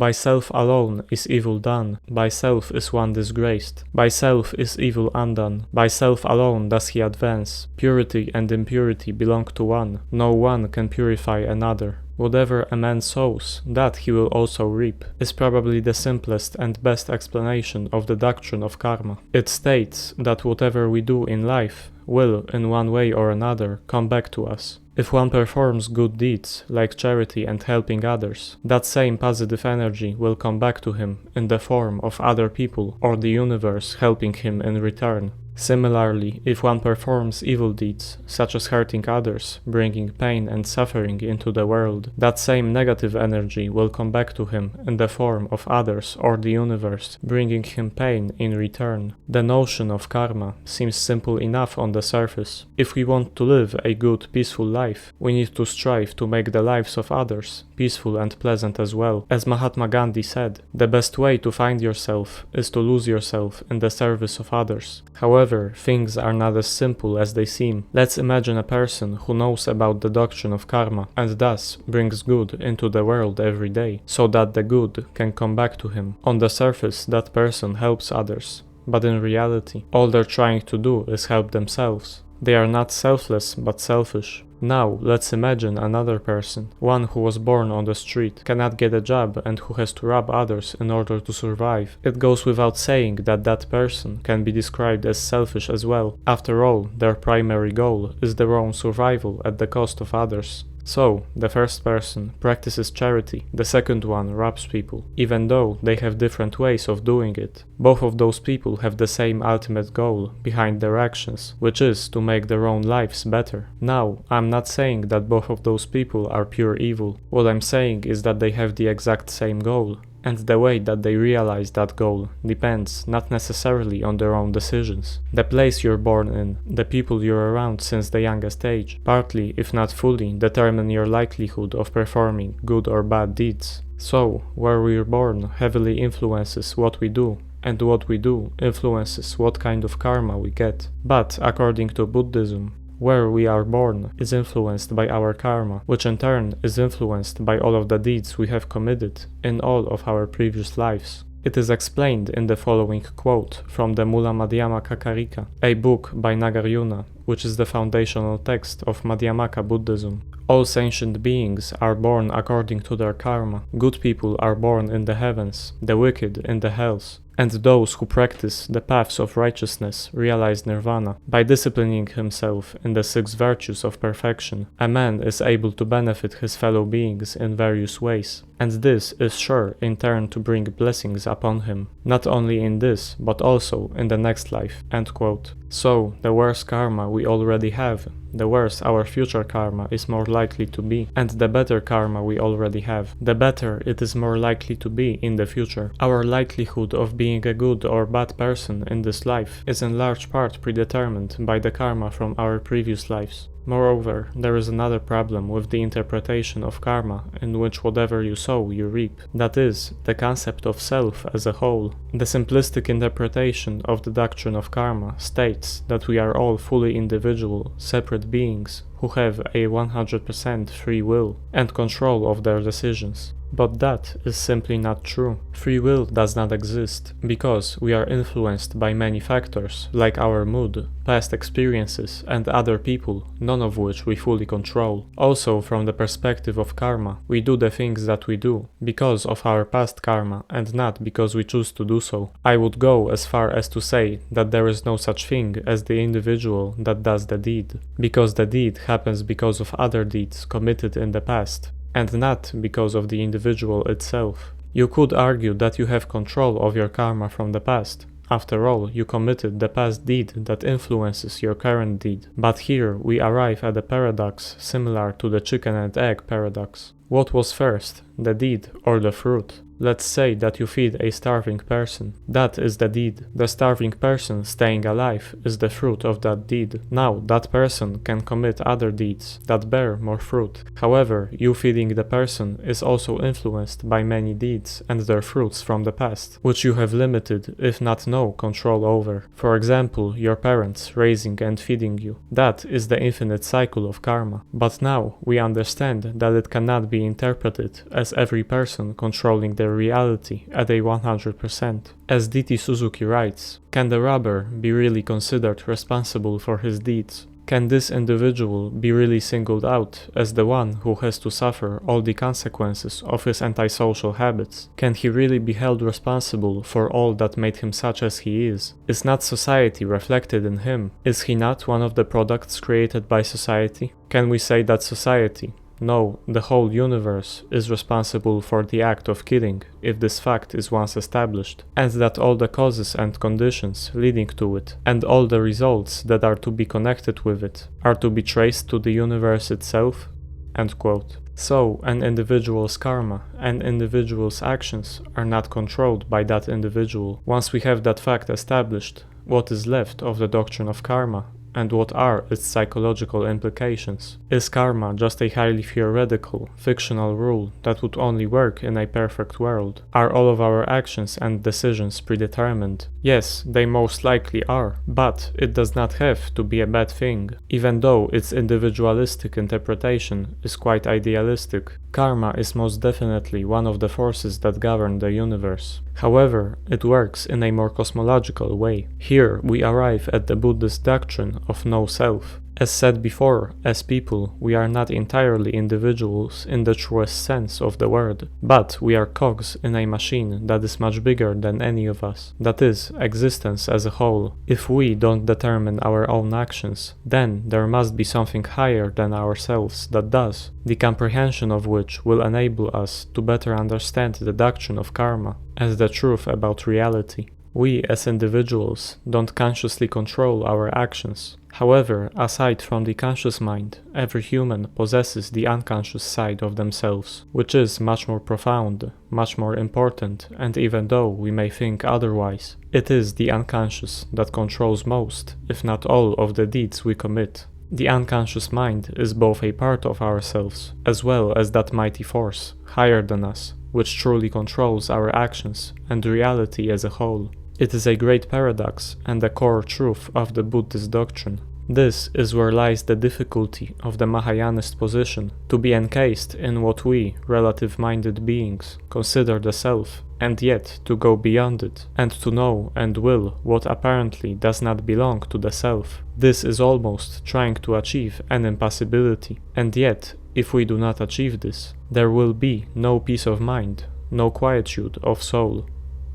By self alone is evil done, by self is one disgraced, by self is evil undone, by self alone does he advance. Purity and impurity belong to one, no one can purify another. Whatever a man sows, that he will also reap, is probably the simplest and best explanation of the doctrine of karma. It states that whatever we do in life will, in one way or another, come back to us. If one performs good deeds, like charity and helping others, that same positive energy will come back to him in the form of other people or the universe helping him in return. Similarly, if one performs evil deeds, such as hurting others, bringing pain and suffering into the world, that same negative energy will come back to him in the form of others or the universe, bringing him pain in return. The notion of karma seems simple enough on the surface. If we want to live a good, peaceful life, we need to strive to make the lives of others peaceful and pleasant as well. As Mahatma Gandhi said, the best way to find yourself is to lose yourself in the service of others. However, things are not as simple as they seem. Let's imagine a person who knows about the doctrine of karma and thus brings good into the world every day, so that the good can come back to him. On the surface, that person helps others, but in reality, all they're trying to do is help themselves. They are not selfless, but selfish. Now, let's imagine another person, one who was born on the street, cannot get a job and who has to rob others in order to survive. It goes without saying that that person can be described as selfish as well. After all, their primary goal is their own survival at the cost of others. So, the first person practices charity, the second one robs people, even though they have different ways of doing it. Both of those people have the same ultimate goal behind their actions, which is to make their own lives better. Now, I'm not saying that both of those people are pure evil. What I'm saying is that they have the exact same goal. And the way that they realize that goal depends not necessarily on their own decisions. The place you're born in, the people you're around since the youngest age, partly, if not fully, determine your likelihood of performing good or bad deeds. So, where we're born heavily influences what we do, and what we do influences what kind of karma we get. But, according to Buddhism, where we are born is influenced by our karma, which in turn is influenced by all of the deeds we have committed in all of our previous lives. It is explained in the following quote from the Mula Madhyamaka Karika, a book by Nagarjuna, which is the foundational text of Madhyamaka Buddhism. All sentient beings are born according to their karma. Good people are born in the heavens, the wicked in the hells. And those who practice the paths of righteousness realize nirvana. By disciplining himself in the 6 virtues of perfection, a man is able to benefit his fellow beings in various ways. And this is sure in turn to bring blessings upon him, not only in this, but also in the next life." End quote. So, the worse karma we already have, the worse our future karma is more likely to be, and the better karma we already have, the better it is more likely to be in the future. Our likelihood of being a good or bad person in this life is in large part predetermined by the karma from our previous lives. Moreover, there is another problem with the interpretation of karma, in which whatever you sow, you reap. That is, the concept of self as a whole. The simplistic interpretation of the doctrine of karma states that we are all fully individual, separate beings who have a 100% free will and control of their decisions. But that is simply not true. Free will does not exist, because we are influenced by many factors, like our mood, past experiences, and other people, none of which we fully control. Also, from the perspective of karma, we do the things that we do because of our past karma, and not because we choose to do so. I would go as far as to say that there is no such thing as the individual that does the deed, because the deed happens because of other deeds committed in the past, and not because of the individual itself. You could argue that you have control of your karma from the past. After all, you committed the past deed that influences your current deed. But here we arrive at a paradox similar to the chicken and egg paradox. What was first, the deed or the fruit? Let's say that you feed a starving person. That is the deed. The starving person staying alive is the fruit of that deed. Now, that person can commit other deeds that bear more fruit. However, you feeding the person is also influenced by many deeds and their fruits from the past, which you have limited, if not no, control over. For example, your parents raising and feeding you. That is the infinite cycle of karma. But now, we understand that it cannot be interpreted as every person controlling their entire reality at a 100%. As D.T. Suzuki writes, can the robber be really considered responsible for his deeds? Can this individual be really singled out as the one who has to suffer all the consequences of his antisocial habits? Can he really be held responsible for all that made him such as he is? Is not society reflected in him? Is he not one of the products created by society? Can we say that society, no, the whole universe, is responsible for the act of killing, if this fact is once established, and that all the causes and conditions leading to it, and all the results that are to be connected with it, are to be traced to the universe itself? End quote. So, an individual's karma, an individual's actions, are not controlled by that individual. Once we have that fact established, what is left of the doctrine of karma? And what are its psychological implications? Is karma just a highly theoretical, fictional rule that would only work in a perfect world? Are all of our actions and decisions predetermined? Yes, they most likely are, but it does not have to be a bad thing, even though its individualistic interpretation is quite idealistic. Karma is most definitely one of the forces that govern the universe. However, it works in a more cosmological way. Here we arrive at the Buddhist doctrine of no self. As said before, as people, we are not entirely individuals in the truest sense of the word, but we are cogs in a machine that is much bigger than any of us, that is, existence as a whole. If we don't determine our own actions, then there must be something higher than ourselves that does, the comprehension of which will enable us to better understand the doctrine of karma as the truth about reality. We, as individuals, don't consciously control our actions. However, aside from the conscious mind, every human possesses the unconscious side of themselves, which is much more profound, much more important, and even though we may think otherwise, it is the unconscious that controls most, if not all, of the deeds we commit. The unconscious mind is both a part of ourselves, as well as that mighty force, higher than us, which truly controls our actions and reality as a whole. It is a great paradox and the core truth of the Buddhist doctrine. This is where lies the difficulty of the Mahayanist position, to be encased in what we, relative-minded beings, consider the self, and yet to go beyond it, and to know and will what apparently does not belong to the self. This is almost trying to achieve an impossibility, and yet, if we do not achieve this, there will be no peace of mind, no quietude of soul."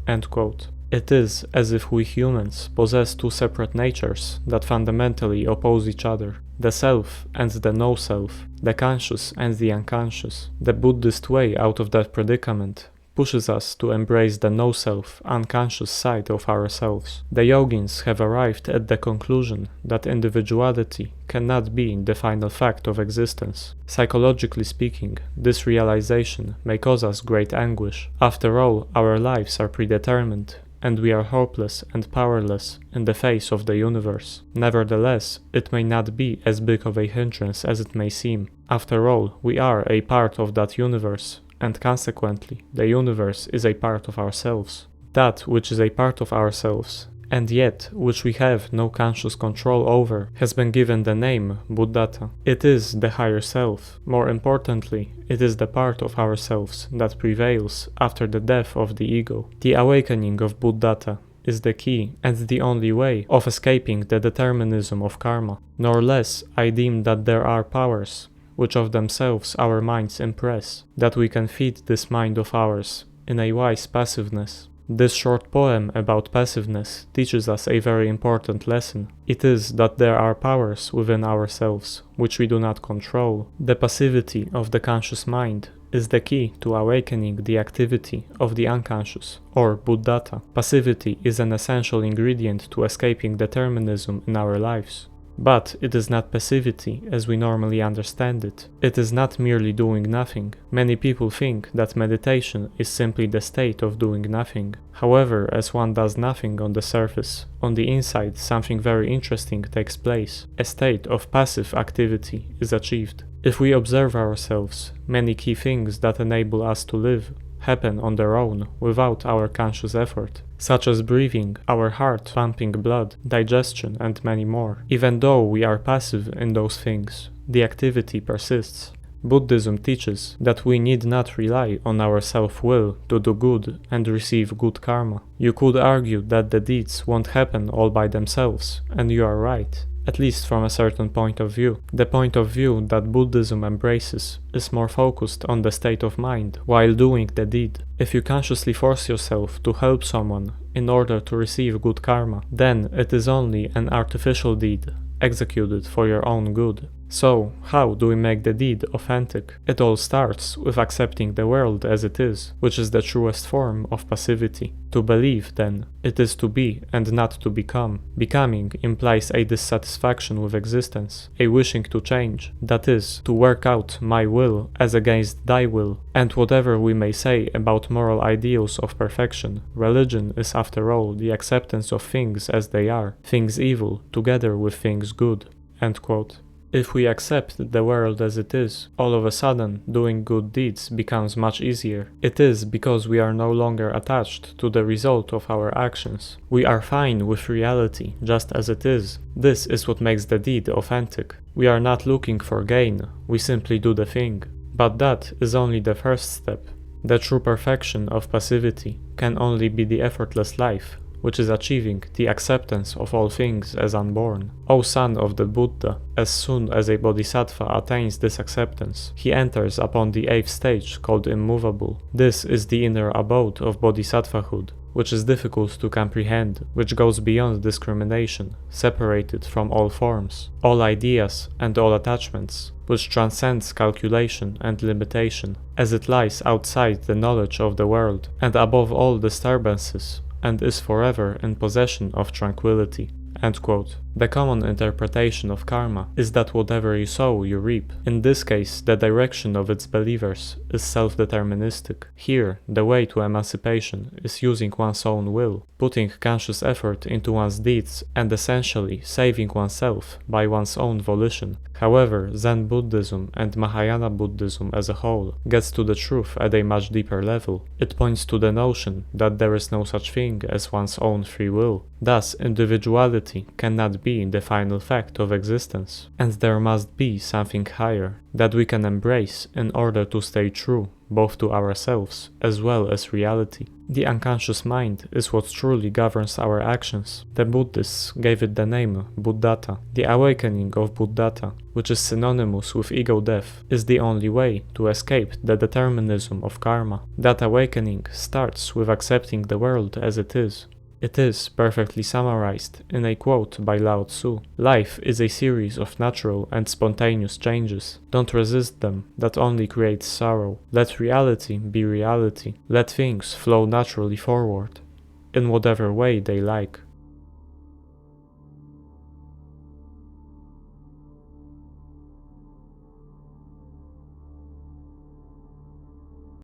End quote. It is as if we humans possess two separate natures that fundamentally oppose each other, the self and the no-self, the conscious and the unconscious. The Buddhist way out of that predicament pushes us to embrace the no-self, unconscious side of ourselves. The yogins have arrived at the conclusion that individuality cannot be the final fact of existence. Psychologically speaking, this realization may cause us great anguish. After all, our lives are predetermined, and we are hopeless and powerless in the face of the universe. Nevertheless, it may not be as big of a hindrance as it may seem. After all, we are a part of that universe, and consequently, the universe is a part of ourselves. That which is a part of ourselves, and yet which we have no conscious control over, has been given the name buddhata. It is the higher self. More importantly, it is the part of ourselves that prevails after the death of the ego. The awakening of buddhata is the key and the only way of escaping the determinism of karma. Nor less, I deem that there are powers which of themselves our minds impress, that we can feed this mind of ours in a wise passiveness. This short poem about passiveness teaches us a very important lesson. It is that there are powers within ourselves which we do not control. The passivity of the conscious mind is the key to awakening the activity of the unconscious, or buddhata. Passivity is an essential ingredient to escaping determinism in our lives. But it is not passivity as we normally understand it. It is not merely doing nothing. Many people think that meditation is simply the state of doing nothing. However, as one does nothing on the surface, on the inside something very interesting takes place. A state of passive activity is achieved. If we observe ourselves, many key things that enable us to live happen on their own without our conscious effort, such as breathing, our heart pumping blood, digestion, and many more. Even though we are passive in those things, the activity persists. Buddhism teaches that we need not rely on our self-will to do good and receive good karma. You could argue that the deeds won't happen all by themselves, and you are right, at least from a certain point of view. The point of view that Buddhism embraces is more focused on the state of mind while doing the deed. If you consciously force yourself to help someone in order to receive good karma, then it is only an artificial deed, executed for your own good. So, how do we make the deed authentic? It all starts with accepting the world as it is, which is the truest form of passivity. To believe, then, it is to be and not to become. Becoming implies a dissatisfaction with existence, a wishing to change, that is, to work out my will as against thy will. And whatever we may say about moral ideals of perfection, religion is after all the acceptance of things as they are, things evil together with things good. End quote. If we accept the world as it is, all of a sudden doing good deeds becomes much easier. It is because we are no longer attached to the result of our actions. We are fine with reality just as it is. This is what makes the deed authentic. We are not looking for gain, we simply do the thing. But that is only the first step. The true perfection of passivity can only be the effortless life, which is achieving the acceptance of all things as unborn. O son of the Buddha, as soon as a bodhisattva attains this acceptance, he enters upon the 8th stage called immovable. This is the inner abode of bodhisattvahood, which is difficult to comprehend, which goes beyond discrimination, separated from all forms, all ideas and all attachments, which transcends calculation and limitation, as it lies outside the knowledge of the world, and above all disturbances, and is forever in possession of tranquility. End quote. The common interpretation of karma is that whatever you sow, you reap. In this case, the direction of its believers is self-deterministic. Here, the way to emancipation is using one's own will, putting conscious effort into one's deeds, and essentially saving oneself by one's own volition. However, Zen Buddhism and Mahayana Buddhism as a whole gets to the truth at a much deeper level. It points to the notion that there is no such thing as one's own free will. Thus, individuality cannot be the final fact of existence, and there must be something higher that we can embrace in order to stay true both to ourselves as well as reality. The unconscious mind is what truly governs our actions. The Buddhists gave it the name buddhata. The awakening of buddhata, which is synonymous with ego death, is the only way to escape the determinism of karma. That awakening starts with accepting the world as it is. It is perfectly summarized in a quote by Lao Tzu. Life is a series of natural and spontaneous changes. Don't resist them, that only creates sorrow. Let reality be reality. Let things flow naturally forward, in whatever way they like.